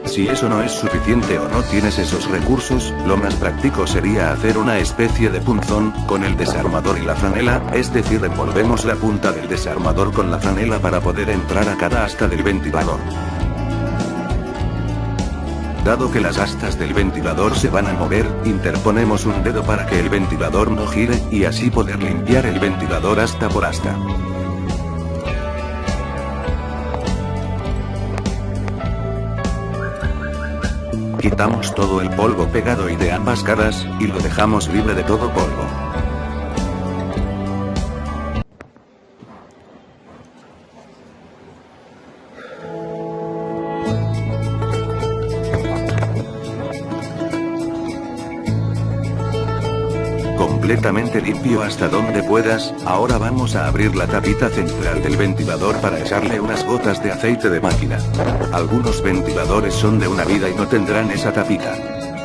Si eso no es suficiente o no tienes esos recursos, lo más práctico sería hacer una especie de punzón, con el desarmador y la franela, es decir, envolvemos la punta del desarmador con la franela para poder entrar a cada asta del ventilador. Dado que las astas del ventilador se van a mover, interponemos un dedo para que el ventilador no gire, y así poder limpiar el ventilador asta por asta. Quitamos todo el polvo pegado y de ambas caras, y lo dejamos libre de todo polvo. Completamente limpio hasta donde puedas, ahora vamos a abrir la tapita central del ventilador para echarle unas gotas de aceite de máquina. Algunos ventiladores son de una vida y no tendrán esa tapita.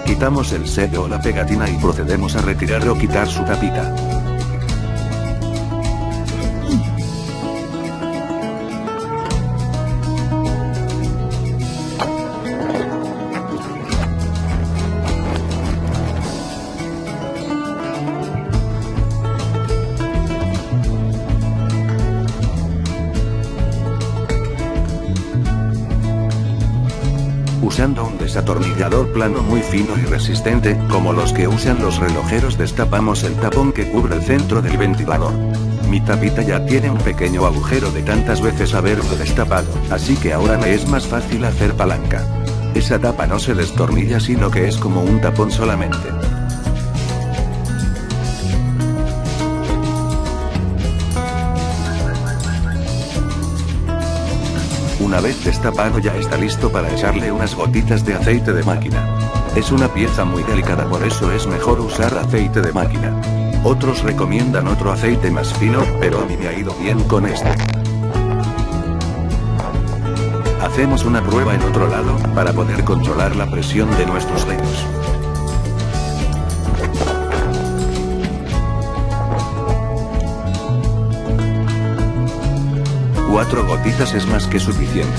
Quitamos el sello o la pegatina y procedemos a retirar o quitar su tapita. Usando un desatornillador plano muy fino y resistente, como los que usan los relojeros, destapamos el tapón que cubre el centro del ventilador. Mi tapita ya tiene un pequeño agujero de tantas veces haberlo destapado, así que ahora me es más fácil hacer palanca. Esa tapa no se destornilla, sino que es como un tapón solamente. Una vez destapado ya está listo para echarle unas gotitas de aceite de máquina. Es una pieza muy delicada, por eso es mejor usar aceite de máquina. Otros recomiendan otro aceite más fino, pero a mí me ha ido bien con este. Hacemos una prueba en otro lado, para poder controlar la presión de nuestros dedos. Cuatro gotitas es más que suficiente.